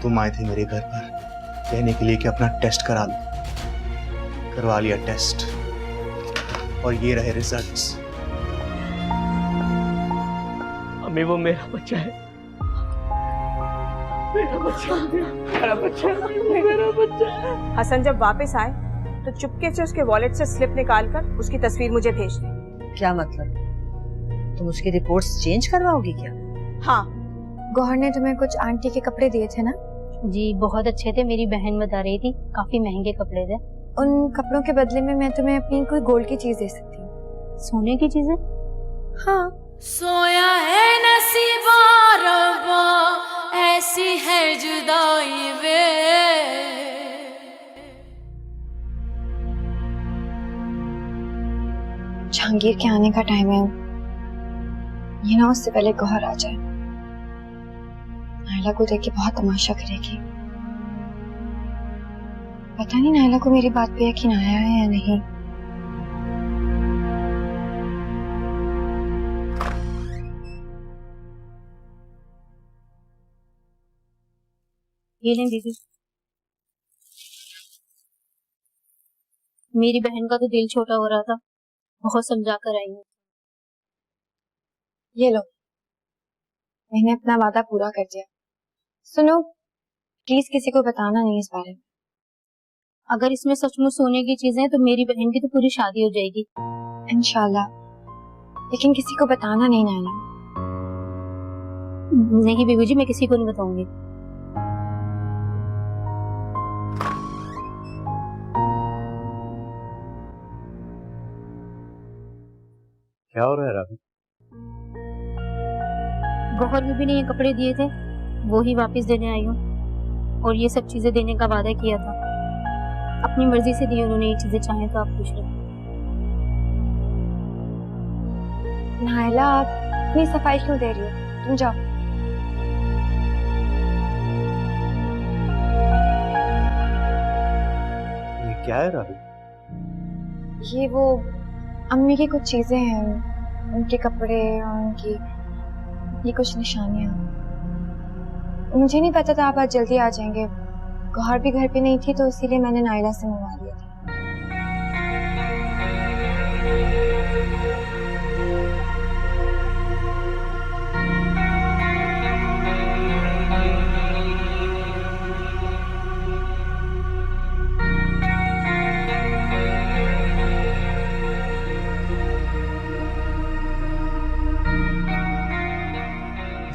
तुम आए थे मेरे घर पर कहने के लिए कि अपना टेस्ट करा लो। करवा लिया टेस्ट और ये रहे रिजल्ट्स। अम्मी वो मेरा बच्चा है, मेरा बच्चा, मेरा बच्चा, मेरा बच्चा। हसन जब वापस आए तो चुपके से उसके वॉलेट से स्लिप निकालकर उसकी तस्वीर मुझे भेज दे। क्या मतलब? तुम उसकी रिपोर्ट्स चेंज करवाओगी क्या? हाँ। गौहर ने तुम्हें कुछ आंटी के कपड़े दिए थे ना? जी बहुत अच्छे थे, मेरी बहन बता रही थी, काफी महंगे कपड़े थे। उन कपड़ों के बदले में मैं तुम्हें अपनी कोई गोल्ड की चीज दे सकती हूँ। सोने की चीजें? हाँ। सोया है नसीबा रब्बा, ऐसी है जुदाई वे। जहांगीर के आने का टाइम है, ये ना उससे पहले गौहर आ जाए। नायला को देख के बहुत तमाशा करेगी। पता नहीं नायला को मेरी बात पे यकीन आया है या नहीं। ये नहीं दीदी, मेरी बहन का तो दिल छोटा हो रहा था, बहुत समझा कर आई हूँ। ये लो, मैंने अपना वादा पूरा कर दिया। सुनो, प्लीज किसी को बताना नहीं इस बारे में। अगर इसमें सचमुच सोने की चीजें हैं तो मेरी बहन की तो पूरी शादी हो जाएगी इंशाल्लाह, लेकिन किसी को बताना नहीं नायला। नहीं बीबी जी, मैं किसी को नहीं बताऊंगी। क्या हो रहा है राबी? गौहर बीबी ने ये कपड़े दिए थे, वो ही वापस देने आई हूँ, और ये सब चीजें देने का वादा किया था। अपनी मर्जी से दी उन्होंने ये चीजें, चाहे तो आप पूछ लो। नायला, आप इतनी सफाई क्यों दे रही हो? तुम जाओ। ये क्या है राबी? ये वो अम्मी की कुछ चीजें हैं, उनके कपड़े और उनकी ये कुछ निशानियां। मुझे नहीं पता था आप आज जल्दी आ जाएंगे। गौहर भी घर पे नहीं थी तो इसीलिए मैंने नायला से मंगवा लिया था।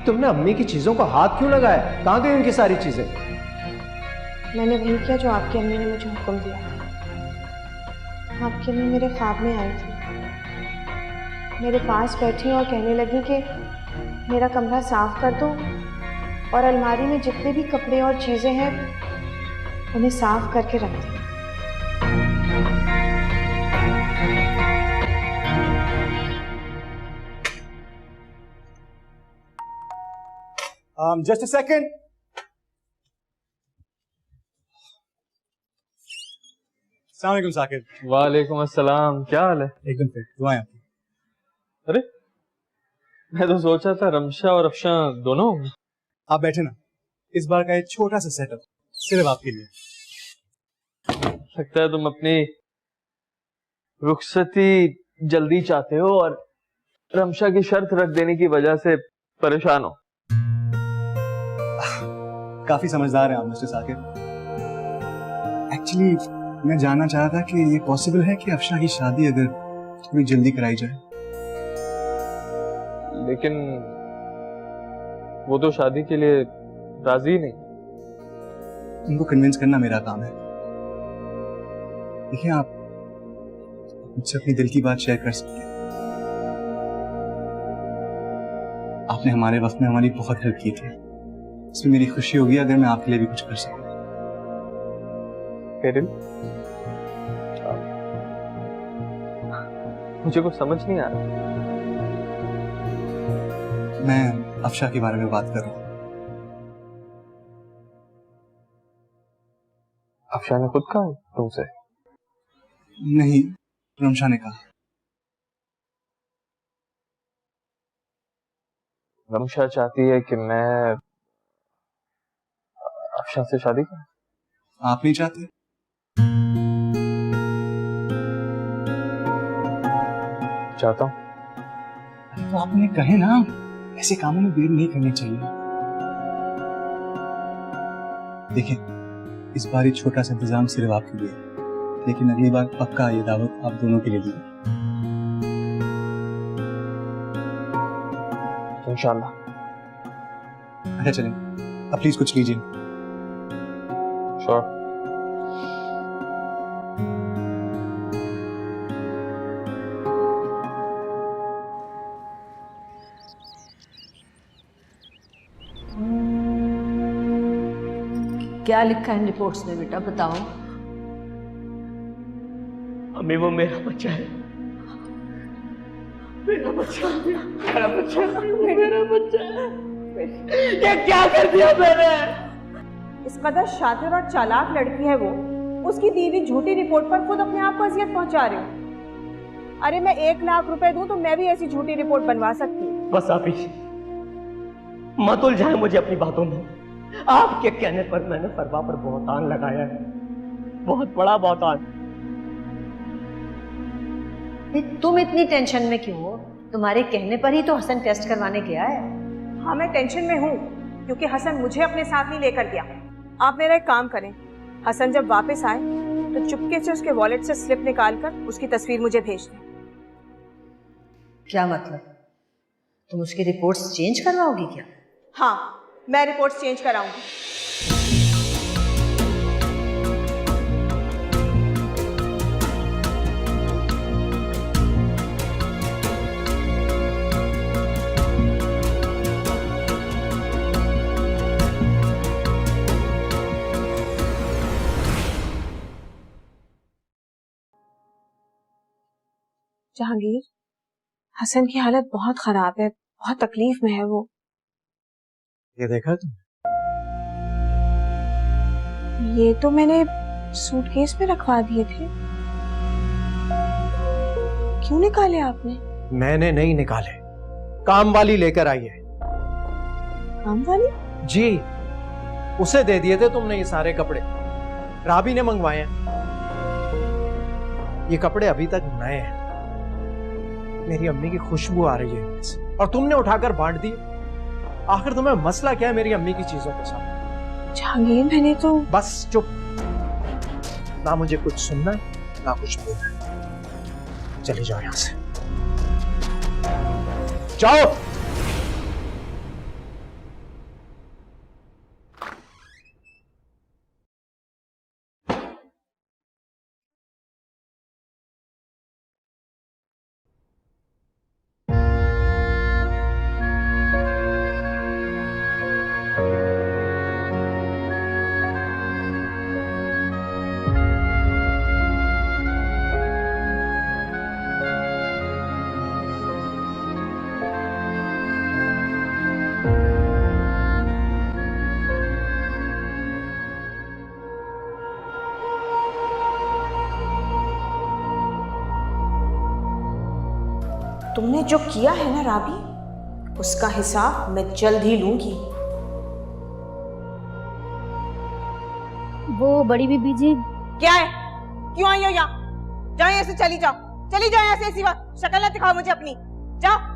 तुमने अम्मी की चीजों को हाथ क्यों लगाया? कहाँ गई उनकी सारी चीजें? मैंने वही किया जो आपकी अम्मी ने मुझे हुक्म दिया था। आपकी अम्मी मेरे ख्वाब में आई थी, मेरे पास बैठी और कहने लगी कि मेरा कमरा साफ कर दो और अलमारी में जितने भी कपड़े और चीज़ें हैं उन्हें साफ करके रख दो। Just a second. अस्सलाम वालेकुम साकिब। वालेकुम अस्सलाम, क्या हाल है? एकदम फिट, दुआएं आपकी। अरे मैं तो सोचा था रमशा और अफशा दोनों होंगे। आप बैठे ना, इस बार का एक छोटा सा सेटअप सिर्फ आपके लिए। लगता है तुम अपनी रुखसती जल्दी चाहते हो और रमशा की शर्त रख देने की वजह से परेशान हो। काफी समझदार हैं आप मिस्टर साकिब। एक्चुअली मैं जानना चाह रहा था कि ये पॉसिबल है कि अफशा की शादी अगर थोड़ी जल्दी कराई जाए। लेकिन वो तो शादी के लिए राजी नहीं। उनको कन्विंस करना मेरा काम है। देखिए, आप मुझसे अपनी दिल की बात शेयर कर सकते हैं। आपने हमारे वक्त में हमारी बहुत हेल्प की थी, इसमें मेरी खुशी होगी अगर मैं आपके लिए भी कुछ कर सकूं। मुझे कुछ समझ नहीं आ रहा। मैं अफशा के बारे में बात कर रहा हूँ। अफशा ने खुद कहा तुमसे? नहीं, रमशा ने कहा। रमशा चाहती है कि मैं अफशा से शादी कर। आप नहीं चाहते? चाहता हूँ। तो आपने कहे ना, ऐसे कामों में देर नहीं करनी चाहिए। देखिए, इस बार ये छोटा सा इंतजाम सिर्फ आपके लिए, लेकिन अगली बार पक्का ये दावत आप दोनों के लिए दी। इंशाल्लाह। अच्छा चलें, अब प्लीज कुछ लीजिए। श्योर। क्या लिखा है रिपोर्ट्स में बेटा, बताओ। अम्मी वो मेरा बच्चा है, मेरा बच्चा, मेरा बच्चा, मेरा बच्चा है। ये क्या कर दिया मैंने? इस कदर शातिर और चालाक लड़की है वो, उसकी दी हुई झूठी रिपोर्ट पर खुद अपने आप को अजियत पहुंचा रही हूँ। अरे मैं 1 लाख रुपए दूं तो मैं भी ऐसी झूठी रिपोर्ट बनवा सकती हूँ। बस आप ही मत उलझाएं मुझे अपनी बातों में। आपके कहने पर मैंने फरवा पर बहुतान लगाया है, बहुत बड़ा बहुतान। तुम इतनी टेंशन में क्यों हो? तुम्हारे कहने पर ही तो हसन टेस्ट करवाने गया है। हाँ मैं टेंशन में हूँ क्योंकि हसन मुझे अपने साथ नहीं लेकर गया। आप मेरा एक काम करें, हसन जब वापस आए तो चुपके से उसके वॉलेट से स्लिप निकालकर उसकी तस्वीर मुझे भेज दें। क्या मतलब? तुम उसकी रिपोर्ट्स चेंज करवाओगी क्या? हाँ मैं रिपोर्ट्स चेंज कराऊंगी। जहांगीर, हसन की हालत बहुत खराब है, बहुत तकलीफ में है वो। ये देखा तुम? ये तो मैंने सूटकेस में रखवा दिए थे। क्यों निकाले आपने? मैंने नहीं निकाले, काम वाली लेकर आई है। काम वाली? जी, उसे दे दिए थे तुमने ये सारे कपड़े, राबी ने मंगवाए हैं। ये कपड़े अभी तक नए हैं, मेरी अम्मी की खुशबू आ रही है इनमें से, और तुमने उठाकर बांट दिए। आखिर तुम्हें मसला क्या है मेरी अम्मी की चीजों के साथ? जहांगीर मैंने तो बस चुप, ना मुझे कुछ सुनना है ना कुछ बोलना है। चले जाओ यहां से, जाओ। तुमने जो किया है ना राबी, उसका हिसाब मैं जल्द ही लूंगी। वो बड़ी बीबी जी, क्या है? क्यों आई हो यहाँ? जाओ यहाँ से, चली जाओ, चली जाओ यहाँ से। ऐसी बात शक्ल ना दिखाओ मुझे अपनी, जाओ।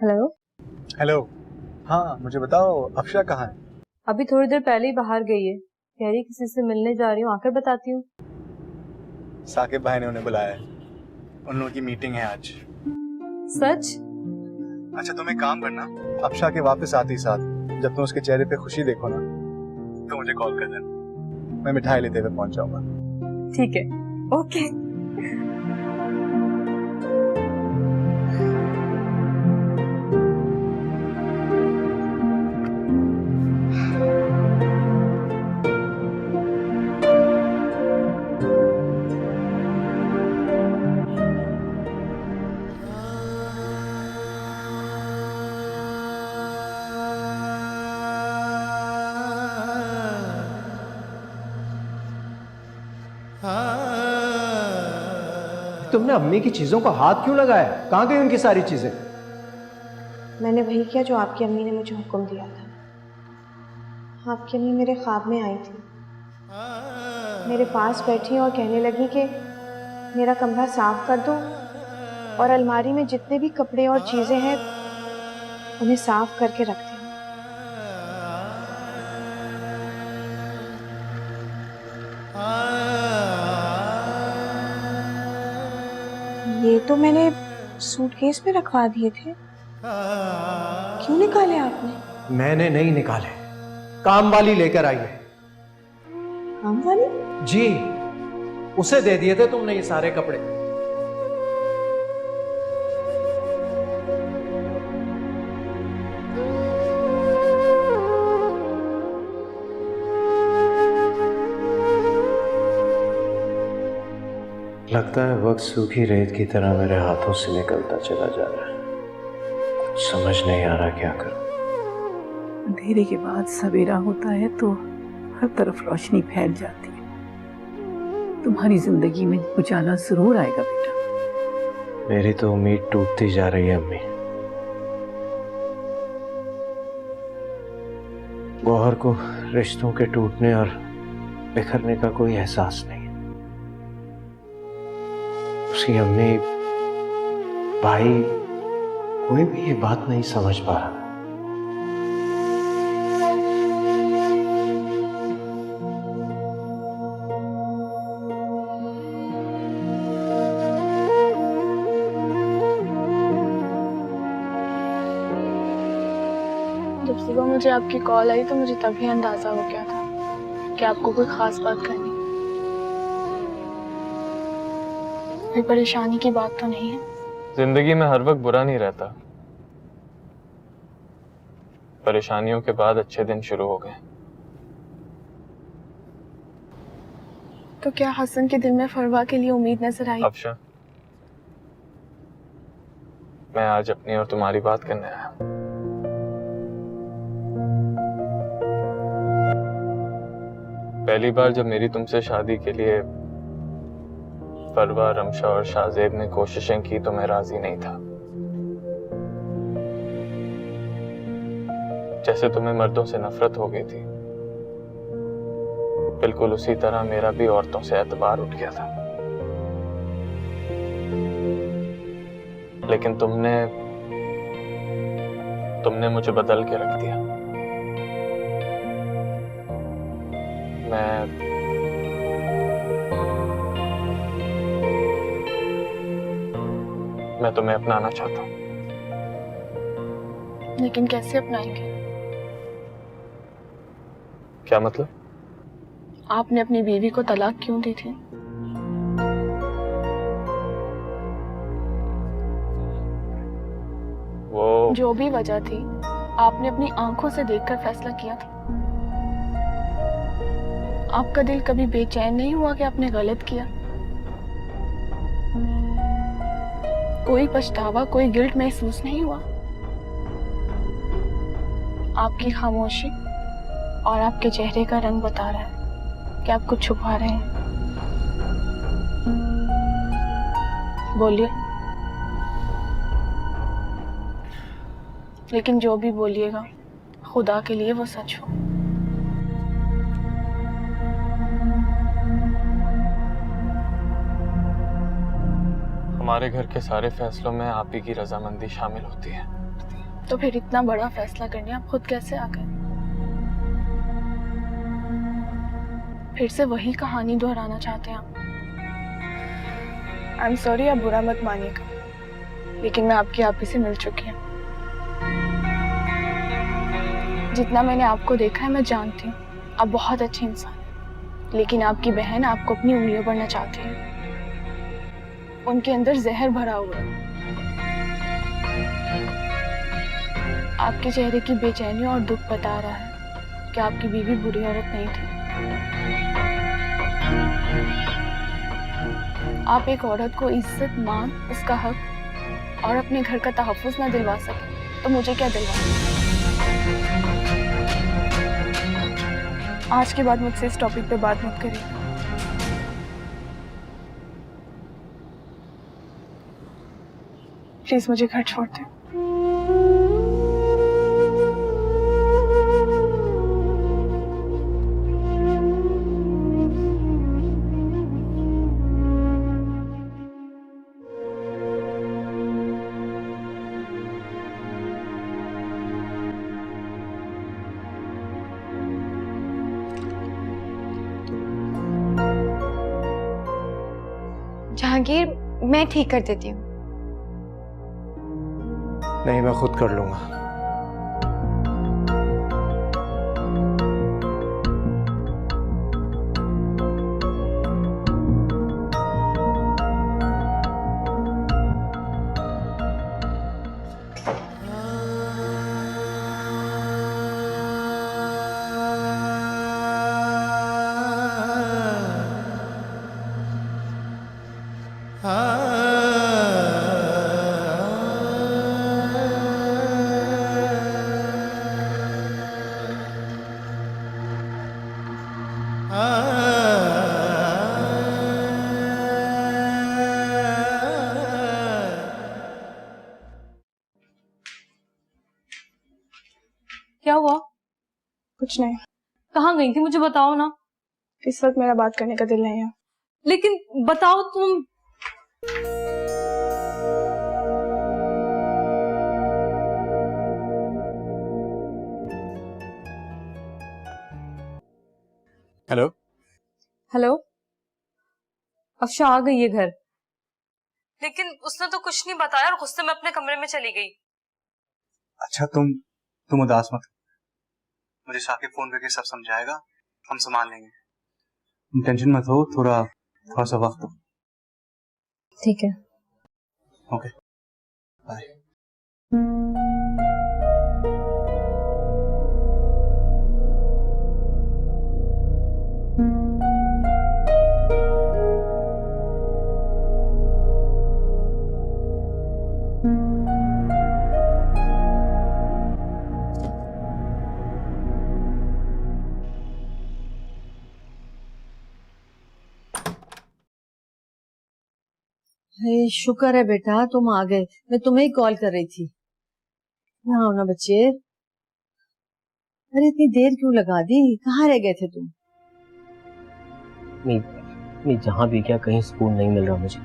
हेलो। हेलो। हाँ मुझे बताओ, अफशा कहाँ है? अभी थोड़ी देर पहले ही बाहर गई है, कह रही किसी से मिलने जा रही हूँ, आकर बताती हूँ। साकिब भाई ने उन्हें बुलाया है, उन लोगों की मीटिंग है आज। सच? अच्छा तुम एक काम करना, अफशा के वापस आते ही साथ जब तुम उसके चेहरे पे खुशी देखो ना तो मुझे कॉल कर देना। मैं मिठाई लेते हुए पहुंच जाऊंगा। ठीक है, ओके। तुमने अम्मी की चीजों को हाथ क्यों लगाया? कहाँ गई उनकी सारी चीजें? मैंने वही किया जो आपकी अम्मी ने मुझे हुक्म दिया था। आपकी अम्मी मेरे ख्वाब में आई थी, मेरे पास बैठी और कहने लगी कि मेरा कमरा साफ कर दो और अलमारी में जितने भी कपड़े और चीज़ें हैं उन्हें साफ करके रख दो। ये तो मैंने सूटकेस में रखवा दिए थे, क्यों निकाले आपने? मैंने नहीं निकाले, काम वाली लेकर आई है। काम वाली? जी, उसे दे दिए थे तुमने ये सारे कपड़े। लगता है वक्त सूखी रेत की तरह मेरे हाथों से निकलता चला जा रहा है। कुछ समझ नहीं आ रहा क्या करूं। अंधेरे के बाद सवेरा होता है तो हर तरफ रोशनी फैल जाती है। तुम्हारी जिंदगी में उजाला जरूर आएगा बेटा। मेरी तो उम्मीद टूटती जा रही है अम्मी। गौहर को रिश्तों के टूटने और बिखरने का कोई एहसास नहीं। उसकी अम्मी, भाई, कोई भी ये बात नहीं समझ पा रहा। जब सुबह मुझे आपकी कॉल आई तो मुझे तभी अंदाजा हो गया था कि आपको कोई खास बात करनी। कोई परेशानी की बात तो नहीं है? जिंदगी में हर वक्त बुरा नहीं रहता। परेशानियों के बाद अच्छे दिन शुरू हो गए। तो क्या हसन के दिल में फरवा के लिए उम्मीद नजर आई? अफशा, मैं आज अपनी और तुम्हारी बात करने आया हूं। पहली बार जब मेरी तुमसे शादी के लिए फरवा, रमशा और शाहजेब ने कोशिशें की तो मैं राजी नहीं था। जैसे तुम्हें मर्दों से नफरत हो गई थी, बिल्कुल उसी तरह मेरा भी औरतों से एतबार उठ गया था। लेकिन तुमने मुझे बदल के रख दिया। मैं तुम्हें अपनाना चाहता हूं। लेकिन कैसे अपनाएंगे? क्या मतलब? आपने अपनी बीवी को तलाक क्यों दी थी? वो जो भी वजह थी, आपने अपनी आंखों से देखकर फैसला किया था। आपका दिल कभी बेचैन नहीं हुआ कि आपने गलत किया? कोई पछतावा, कोई गिल्ट महसूस नहीं हुआ? आपकी खामोशी और आपके चेहरे का रंग बता रहा है कि आप कुछ छुपा रहे हैं। बोलिए। लेकिन जो भी बोलिएगा, खुदा के लिए वो सच हो। हमारे घर के सारे फैसलों में आप ही की रजामंदी शामिल होती है। तो फिर इतना बड़ा फैसला करने आप खुद कैसे आ गए? फिर से वही कहानी दोहराना चाहते हैं आप? आई एम सॉरी, आप बुरा मत मानिएगा, लेकिन मैं आपकी आप ही से मिल चुकी हूँ। जितना मैंने आपको देखा है, मैं जानती हूँ आप बहुत अच्छे इंसान हैं, लेकिन आपकी बहन आपको अपनी उंगलियों पर नचाती है। उनके अंदर जहर भरा हुआ है। आपके चेहरे की बेचैनी और दुख बता रहा है कि आपकी बीवी बुरी औरत नहीं थी। आप एक औरत को इज्जत, मान, उसका हक और अपने घर का तहफ्फुज़ ना दिलवा सके तो मुझे क्या दिलवा। आज के बाद मुझसे इस टॉपिक पे बात मत करिए। प्लीज मुझे घर छोड़ दें। जहांगीर, मैं ठीक कर देती हूँ। नहीं, मैं खुद कर लूंगा। क्या हुआ? कुछ नहीं। कहाँ गई थी, मुझे बताओ ना। इस वक्त मेरा बात करने का दिल नहीं है। लेकिन बताओ तुम। हेलो हेलो, अफशा आ गई है घर, लेकिन उसने तो कुछ नहीं बताया और गुस्से में अपने कमरे में चली गई। अच्छा, तुम उदास मत, मुझे साकिब फोन करके सब समझाएगा, हम संभाल लेंगे। तुम टेंशन मत हो, थोड़ा सा वक्त दो। ठीक है। Okay, bye. शुक्र है बेटा तुम आ गए। मैं तुम्हें ही कॉल कर रही थी। यहाँ आओ ना बच्चे। अरे इतनी देर क्यों लगा दी? कहाँ रह गए थे तुम? मैं जहां भी गया कहीं सुकून नहीं मिल रहा मुझे।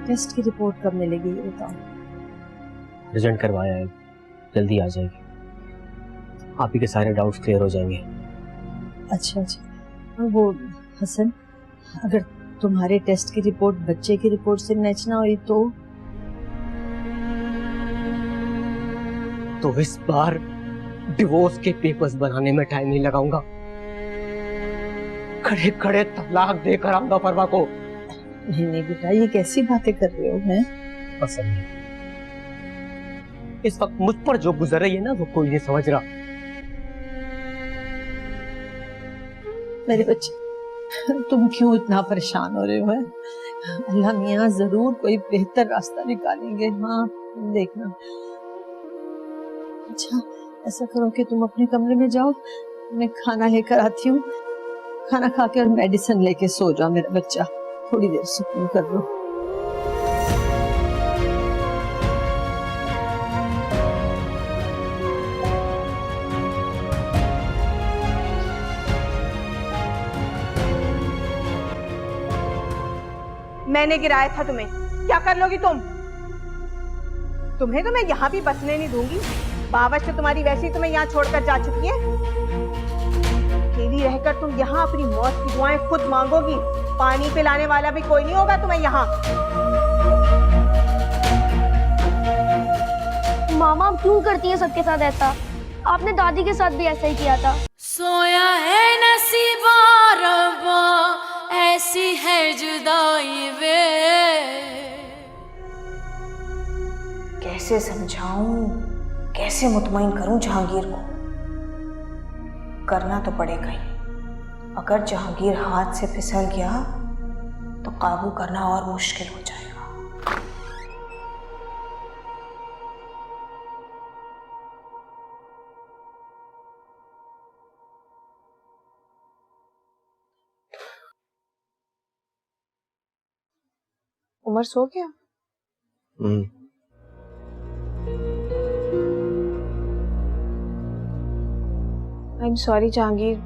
टेस्ट की रिपोर्ट कब मिलेगी ये बताओ? रिजल्ट करवाया है, जल्दी आ जाएगी। आप ही के सारे डाउट्स क्लियर हो जाएंगे। अच्छा। और वो हसन, अगर तुम्हारे टेस्ट की रिपोर्ट बच्चे की रिपोर्ट से मैच ना हुई तो इस बार डिवोर्स के पेपर्स बनाने में टाइम नहीं लगाऊंगा। खड़े खड़े तलाक देकर आऊंगा फरवा को। नहीं बेटा, ये कैसी बातें कर रहे हो? हैं? पसंद नहीं। इस वक्त मुझ पर जो गुजर रही है ना, वो कोई नहीं समझ रहा। मेरे बच्चे, तुम क्यों इतना परेशान हो रहे हो? हैं? अल्लाह मियाँ जरूर कोई बेहतर रास्ता निकालेंगे। हाँ देखना। अच्छा ऐसा करो कि तुम अपने कमरे में जाओ, मैं खाना लेकर आती हूँ। खाना खा के और मेडिसिन लेके सो जाओ मेरा बच्चा। थोड़ी देर सुकून कर लो। मैंने गिराया था तुम्हें, क्या कर लोगी तुम? तुम्हें तो मैं यहाँ भी बसने नहीं दूंगी। बावच से तुम्हारी वैसी तुम्हें यहाँ छोड़कर जा चुकी है। अकेली रहकर तुम यहाँ अपनी मौत की दुआएं खुद मांगोगी। पानी पिलाने वाला भी कोई नहीं होगा तुम्हें यहाँ। मामा, आप क्यों करती हैं सबके साथ ऐसा? आपने दादी के साथ भी ऐसा ही किया था। सोया है नसीबा रब्बा, ऐसी है जुदाई वे। कैसे समझाऊं, कैसे मुतमईन करूं जहांगीर को? करना तो पड़ेगा ही। अगर जहांगीर हाथ से फिसल गया तो काबू करना और मुश्किल हो जाएगा। उमर सो गया? आई एम सॉरी जहांगीर,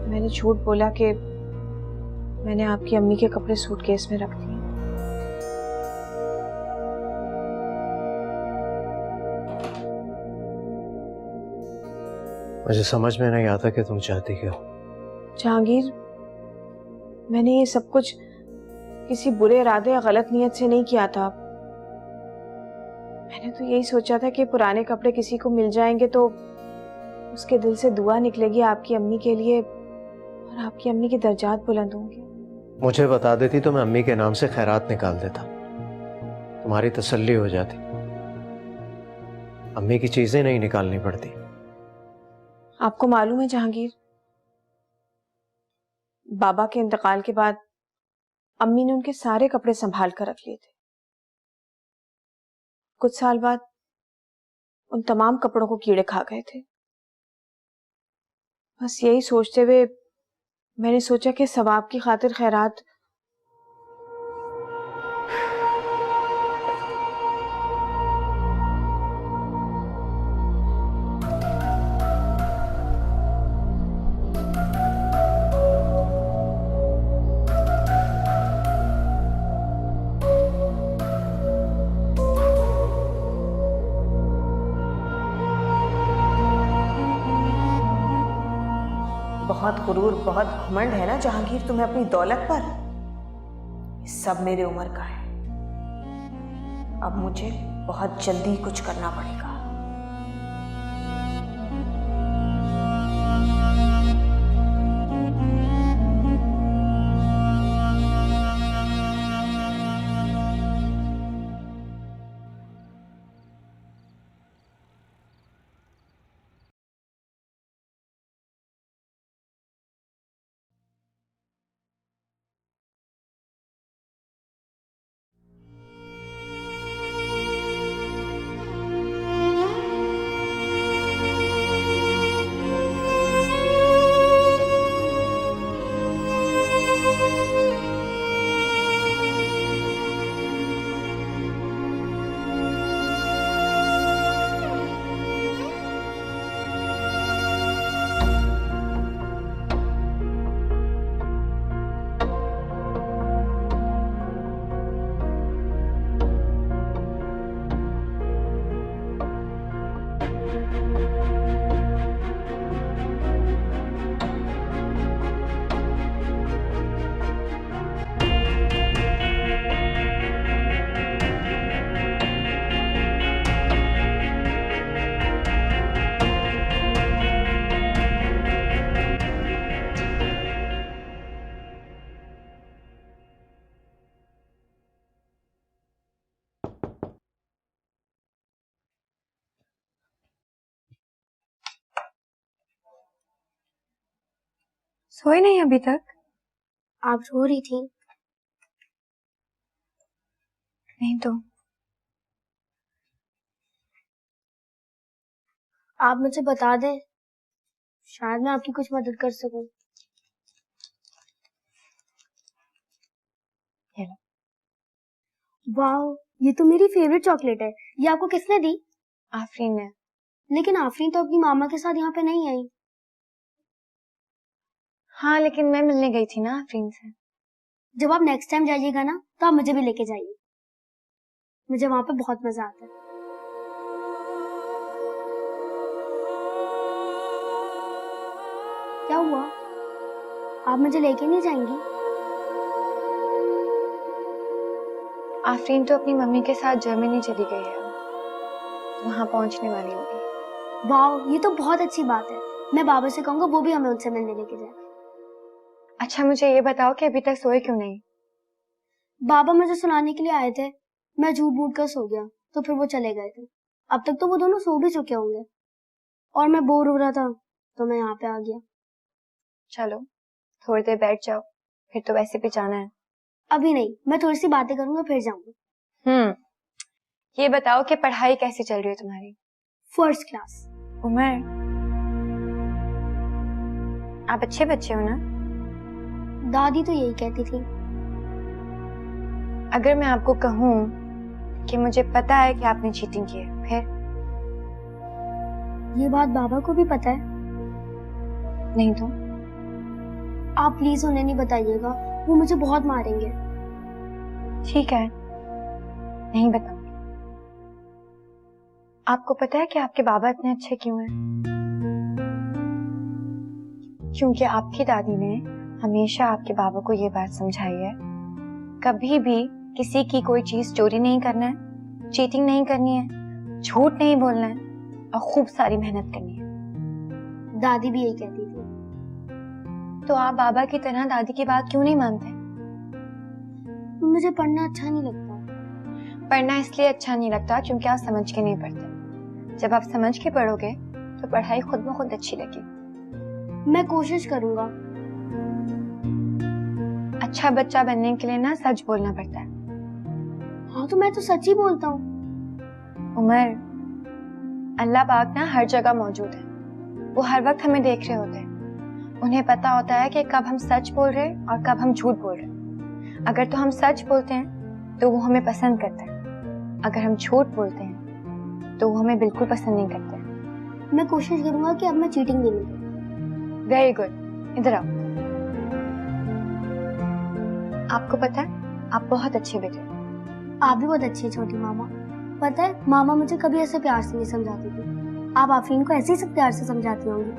मैंने झूठ बोला कि मैंने आपकी अम्मी के कपड़े सूटकेस में रख दिए। मुझे समझ में नहीं आता कि तुम चाहती क्या हो। जहांगीर, मैंने ये सब कुछ किसी बुरे इरादे या गलत नीयत से नहीं किया था। मैंने तो यही सोचा था कि पुराने कपड़े किसी को मिल जाएंगे तो उसके दिल से दुआ निकलेगी आपकी अम्मी के लिए और आपकी अम्मी के दर्जात बुलंद होंगे। मुझे बता देती तो मैं अम्मी के नाम से खैरात निकाल देता, तुम्हारी तसल्ली हो जाती। अम्मी की चीजें नहीं निकालनी पड़ती। आपको मालूम है जहांगीर, बाबा के इंतकाल के बाद अम्मी ने उनके सारे कपड़े संभाल कर रख लिए थे। कुछ साल बाद उन तमाम कपड़ों को कीड़े खा गए थे। बस यही सोचते हुए मैंने सोचा कि सवाब की खातिर खैरात। बहुत गुरूर, बहुत घमंड है ना जहांगीर तुम्हें अपनी दौलत पर। ये सब मेरे उम्र का है। अब मुझे बहुत जल्दी कुछ करना पड़ेगा। सोई नहीं अभी तक? आप रो रही थी? नहीं तो। आप मुझे बता दें, शायद मैं आपकी कुछ मदद कर सकूं। वाह, ये तो मेरी फेवरेट चॉकलेट है। ये आपको किसने दी? आफरीन ने। लेकिन आफरीन तो अपनी मामा के साथ यहाँ पे नहीं आई। हाँ, लेकिन मैं मिलने गई थी ना आफरीन से। जब आप नेक्स्ट टाइम जाइएगा ना तो आप मुझे भी लेके जाइए, मुझे वहां पे बहुत मजा आता है। क्या हुआ, आप मुझे लेके नहीं जाएंगी? आफरीन तो अपनी मम्मी के साथ जर्मनी चली गई है। वहां पहुंचने वाली होगी। वाह, ये तो बहुत अच्छी बात है। मैं बाबा से कहूंगा वो भी हमें उनसे मिलने लेके जाए। अच्छा मुझे ये बताओ कि अभी तक सोए क्यों नहीं? बाबा मुझे सुनाने के लिए आए थे, मैं झूठ मूठ कर सो गया, तो फिर वो चले गए थे। अब तक तो वो दोनों सो भी चुके होंगे और मैं बोर हो रहा था तो मैं यहाँ पे आ गया। चलो थोड़ी देर बैठ जाओ, फिर तो वैसे भी जाना है। अभी नहीं, मैं थोड़ी सी बातें करूंगा फिर जाऊंगा। ये बताओ कि पढ़ाई कैसी चल रही है तुम्हारी? First class. उमर, आप अच्छे बच्चे हो ना? दादी तो यही कहती थी। अगर मैं आपको कहूँ कि मुझे पता है कि आपने चीटिंग की है, फिर? ये बात बाबा को भी पता है। नहीं तो? आप प्लीज उन्हें नहीं बताइएगा, वो मुझे बहुत मारेंगे। ठीक है, नहीं बताऊंगी। आपको पता है कि आपके बाबा इतने अच्छे क्यों हैं? क्योंकि आपकी दादी ने हमेशा आपके बाबा को ये बात समझाई है, कभी भी किसी की कोई चीज चोरी नहीं करना है, चीटिंग नहीं करनी है, झूठ नहीं बोलना है और खूब सारी मेहनत करनी है। दादी भी यही कहती थी। तो आप बाबा की तरह दादी की बात क्यों नहीं मानते? मुझे पढ़ना अच्छा नहीं लगता। पढ़ना इसलिए अच्छा नहीं लगता क्योंकि आप समझ के नहीं पढ़ते। जब आप समझ के पढ़ोगे तो पढ़ाई खुद ब खुद अच्छी लगेगी। मैं कोशिश करूंगा। अच्छा बच्चा बनने के लिए ना सच बोलना पड़ता है। हाँ तो मैं तो सच ही बोलता हूँ। उमर, अल्लाह पाक ना हर जगह मौजूद है, वो हर वक्त हमें देख रहे होते हैं। उन्हें पता होता है कि कब हम सच बोल रहे हैं और कब हम झूठ बोल रहे हैं। अगर तो हम सच बोलते हैं तो वो हमें पसंद करते हैं, अगर हम झूठ बोलते हैं तो वो हमें बिल्कुल पसंद नहीं करते। मैं कोशिश करूंगा कि अब मैं चीटिंग भी नहीं करूँ। वेरी गुड, इधर आओ। आपको पता है आप बहुत अच्छे बेटे। आप भी बहुत अच्छी छोटी मामा। पता है मामा मुझे कभी ऐसे प्यार से नहीं समझाती थी। आप आफरीन को ऐसे ही सब प्यार से समझाती होंगी।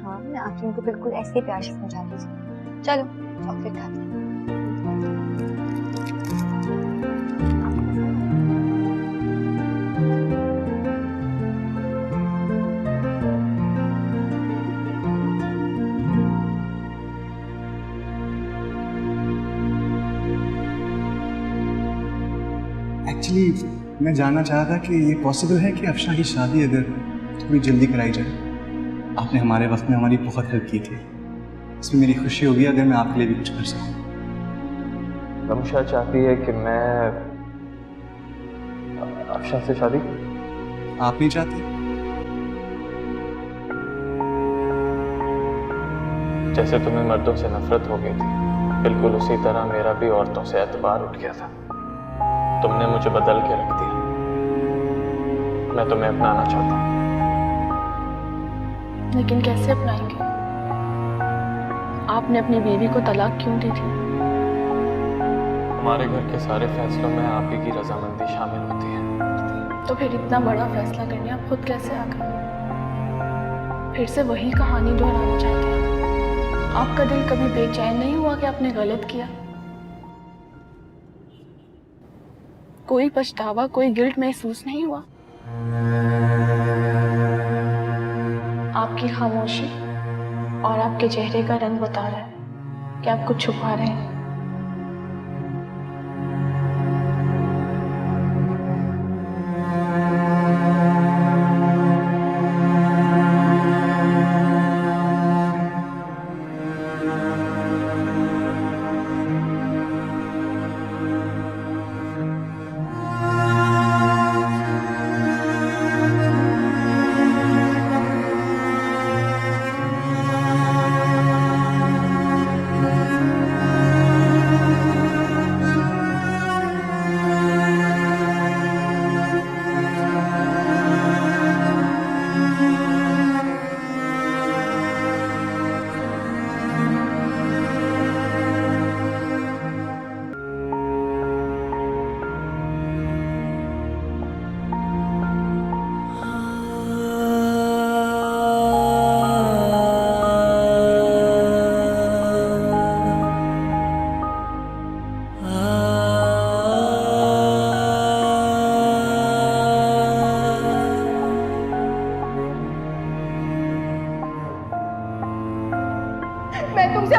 हाँ, मैं आफरीन को बिल्कुल ऐसे ही प्यार से समझाती थी। चलो चॉकलेट खाते हैं। एक्चुअली मैं जानना चाह रहा था कि ये पॉसिबल है कि अफशा की शादी अगर थोड़ी जल्दी कराई जाए। आपने हमारे वक्त में हमारी बहुत हेल्प की थी, इसमें मेरी खुशी होगी अगर मैं आपके लिए भी कुछ कर सकूं। रमशा चाहती है कि मैं अफशा से शादी। आप नहीं चाहते? जैसे तुम्हें मर्दों से नफरत हो गई थी, बिल्कुल उसी तरह मेरा भी औरतों से एतबार उठ गया था। तुमने मुझे बदल के रख दिया। मैं तुम्हें अपनाना चाहता हूँ। लेकिन कैसे अपनाएंगे? आपने अपनी बीवी को तलाक क्यों दी थी? हमारे घर के सारे फैसलों में आप ही की रजामंदी शामिल होती है। तो फिर इतना बड़ा फैसला करने आप खुद कैसे आ गए? फिर से वही कहानी दोहराना चाहते हैं? आपका दिल कभी बेचैन नहीं हुआ कि आपने गलत किया? कोई पछतावा, कोई गिल्ट महसूस नहीं हुआ? आपकी खामोशी और आपके चेहरे का रंग बता रहा है कि आप कुछ छुपा रहे हैं।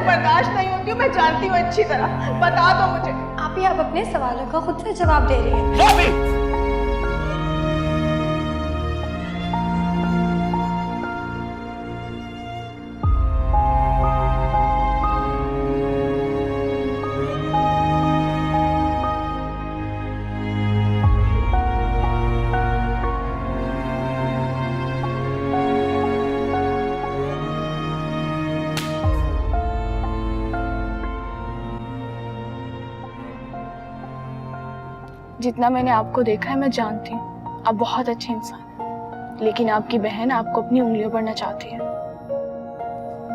बर्दाश्त नहीं होती हूँ, मैं जानती हूँ अच्छी तरह। बता दो मुझे। आप ही आप अपने सवालों का खुद से जवाब दे रही हैं। जितना मैंने आपको देखा है मैं जानती हूँ आप बहुत अच्छे इंसान हैं, लेकिन आपकी बहन आपको अपनी उंगलियों पर नचाती है।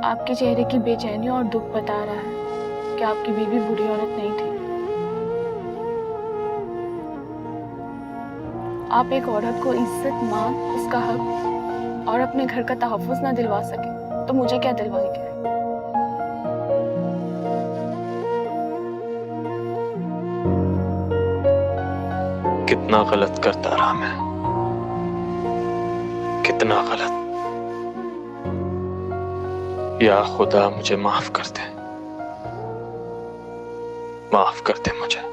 आपके चेहरे की बेचैनी और दुख बता रहा है कि आपकी बीवी बुरी औरत नहीं थी। आप एक औरत को इज्जत, मान, उसका हक और अपने घर का तहफ्फुज़ ना दिलवा सके तो मुझे क्या दिलवाएंगे? कितना गलत करता रहा मैं, कितना गलत। या खुदा मुझे माफ कर दे, माफ कर दे मुझे।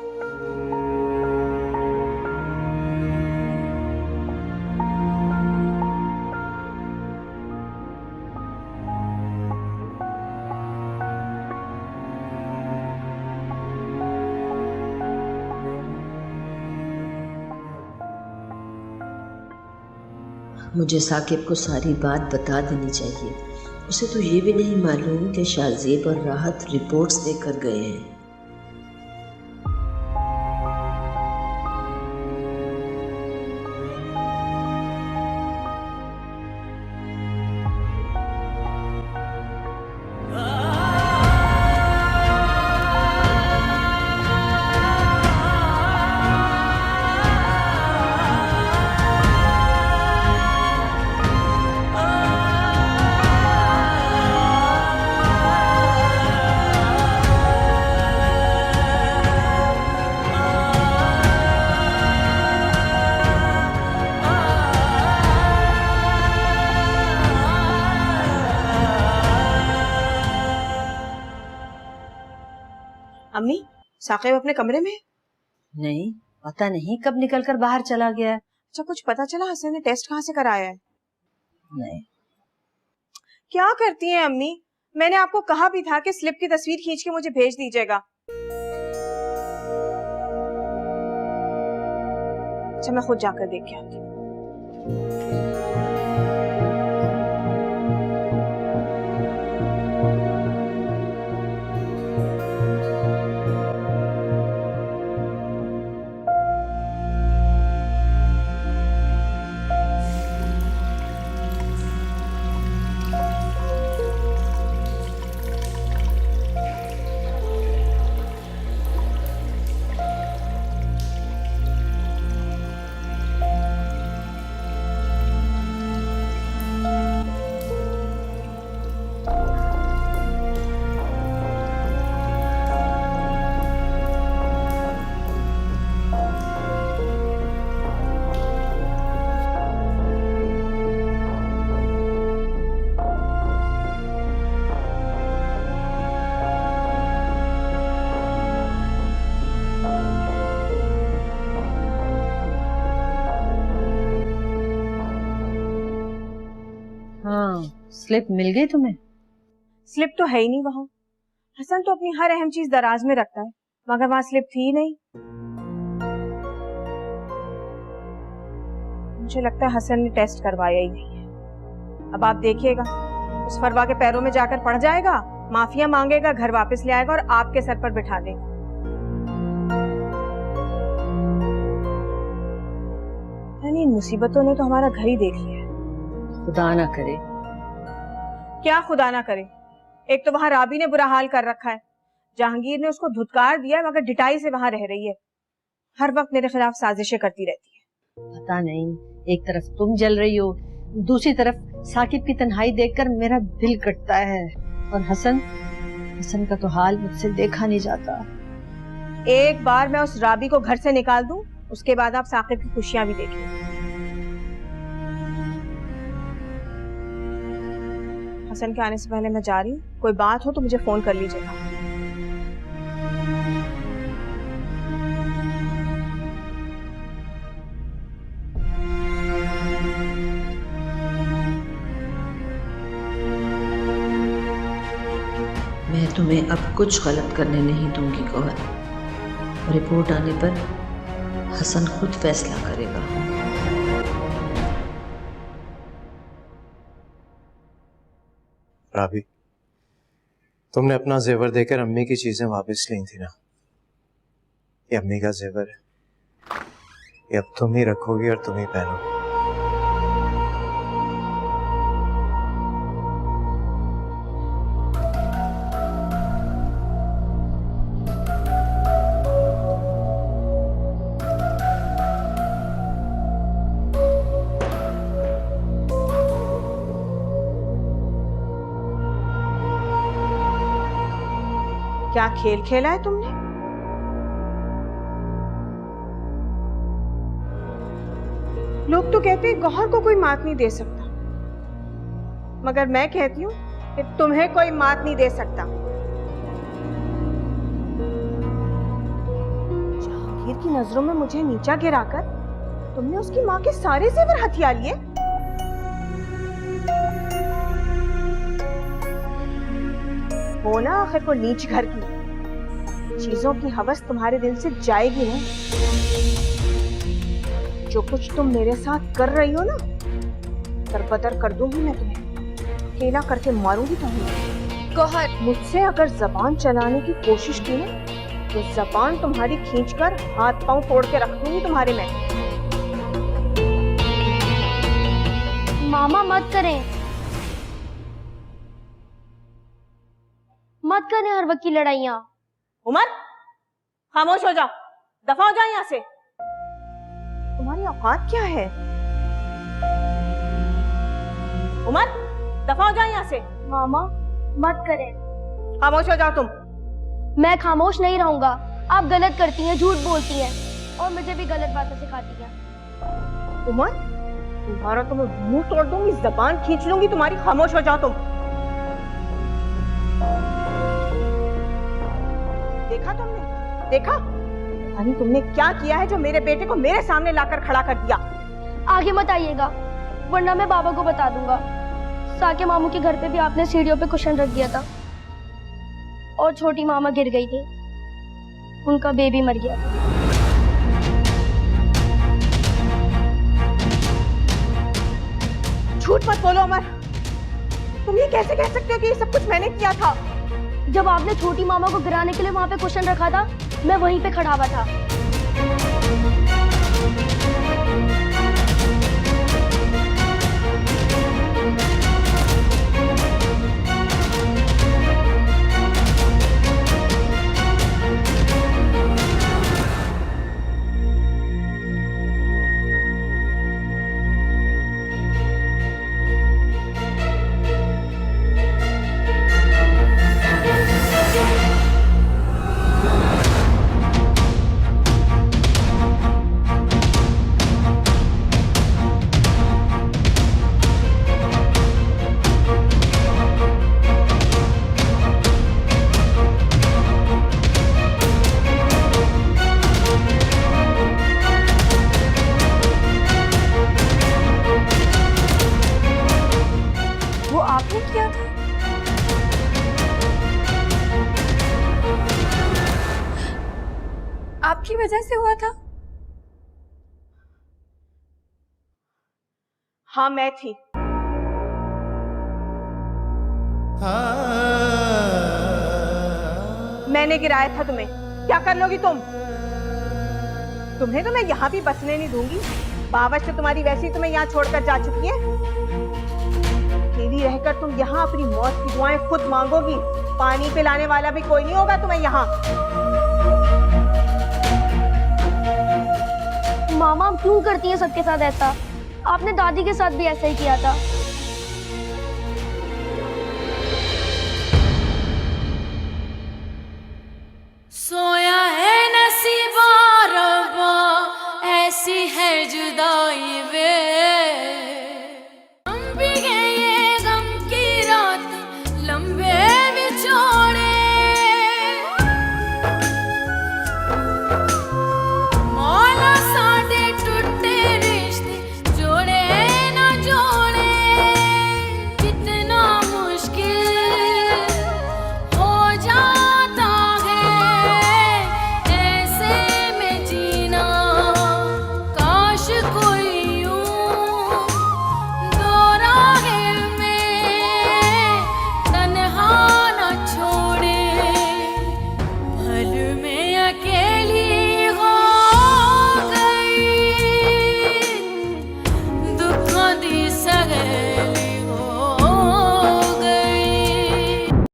मुझे साकिब को सारी बात बता देनी चाहिए। उसे तो ये भी नहीं मालूम कि शाज़ेब और राहत रिपोर्ट्स देकर गए हैं। अम्मी, साकिब अपने कमरे में? नहीं, पता नहीं कब निकलकर बाहर चला गया। अच्छा, कुछ पता चला हसन ने टेस्ट कहाँ से कराया है? नहीं। क्या करती हैं अम्मी? मैंने आपको कहा भी था कि स्लिप की तस्वीर खींच के मुझे भेज दीजिएगा। अच्छा, मैं खुद जाकर देख के आती हूँ। स्लिप मिल गई तुम्हें? स्लिप तो है ही नहीं वहाँ। हसन तो अपनी हर अहम चीज दराज में रखता है, मगर वहाँ स्लिप थी ही नहीं। मुझे लगता है हसन ने टेस्ट करवाया ही नहीं है। अब आप देखिएगा, उस फरवा के पैरों में जाकर पड़ जाएगा, माफिया मांगेगा, घर वापस ले आएगा और आपके सर पर बिठा देगा। यानी मुसीबतों ने तो हमारा घर ही देख लिया है। खुदा ना करे। क्या खुदा ना करे? एक तो वहां राबी ने बुरा हाल कर रखा है, जहांगीर ने उसको धुतकार दिया है, मगर डिटाई से वहां रह रही है। हर वक्त मेरे खिलाफ साजिशें करती रहती है। पता नहीं, एक तरफ तुम जल रही हो, दूसरी तरफ साकिब की तन्हाई देखकर मेरा दिल कटता है। और हसन का तो हाल मुझसे देखा नहीं जाता। एक बार मैं उस राबी को घर से निकाल दूं, उसके बाद आप साकिब की खुशियां भी देखें। हसन के आने से पहले मैं जा रही हूँ, कोई बात हो तो मुझे फोन कर लीजिएगा। मैं तुम्हें अब कुछ गलत करने नहीं दूंगी गौहर। रिपोर्ट आने पर हसन खुद फैसला करेगा। राबी, तुमने अपना जेवर देकर अम्मी की चीजें वापस ली थी ना? ये अम्मी का जेवर है, ये अब तुम ही रखोगी और तुम ही पहनोगी। क्या खेल खेला है तुमने? लोग तो कहते हैं गौहर को कोई मात नहीं दे सकता, मगर मैं कहती हूँ कि तुम्हें कोई मात नहीं दे सकता। जहांगीर की नजरों में मुझे नीचा गिराकर तुमने उसकी माँ के सारे जेवर हथिया लिए। हो ना आखिर को नीच घर की चीजों की हवस तुम्हारे दिल से जाएगी नहीं। जो कुछ तुम मेरे साथ कर रही हो ना, दरबदर कर दूंगी मैं तुम्हें, अकेला करके मारूंगी तुम्हें। गौहर, मुझसे अगर जबान चलाने की कोशिश की ना, तो जबान तुम्हारी खींचकर हाथ पांव तोड़ के रख दूंगी तुम्हारे में। मामा मत करें, मत करें हर वक्त की लड़ाइयाँ। उमर, खामोश हो जाओ, दफा हो जाओ यहाँ से। तुम्हारी औकात क्या है? उमर, दफा हो जाओ यहाँ से। मामा मत करें। खामोश हो जाओ तुम। मैं खामोश नहीं रहूंगा। आप गलत करती हैं, झूठ बोलती हैं और मुझे भी गलत बातें सिखाती हैं। उमर, तुम्हारा तो मैं मुंह तोड़ दूंगी, जबान खींच लूंगी तुम्हारी। खामोश हो जाओ तुम। देखा तुमने? देखा? यानी तुमने क्या किया है जो मेरे बेटे को मेरे सामने लाकर खड़ा कर दिया? आगे मत आइएगा, वरना मैं बाबा को बता दूंगा। साके मामू के घर पे भी आपने सीढ़ियों पे कुशन रख दिया था और छोटी मामा गिर गई थी, उनका बेबी मर गया था। झूठ मत बोलो अमर। तुम ये कैसे कह सकते हो कि ये सब कुछ मैंने किया था? जब आपने छोटी मामा को गिराने के लिए वहां पे कुशन रखा था, मैं वहीं पे खड़ा हुआ था। आपने किया था? आपकी वजह से हुआ था? हाँ, मैं थी। मैंने गिराया था तुम्हें। क्या कर लोगी तुम? तुम्हें तो मैं यहाँ भी बसने नहीं दूंगी। बावच तो तुम्हारी वैसी तुम्हें यहाँ छोड़कर जा चुकी है। अकेली रहकर तुम यहाँ अपनी मौत की दुआएं खुद मांगोगी। पानी पिलाने वाला भी कोई नहीं होगा तुम्हें यहाँ। मामा, आप क्यों करती हैं सबके साथ ऐसा? आपने दादी के साथ भी ऐसा ही किया था।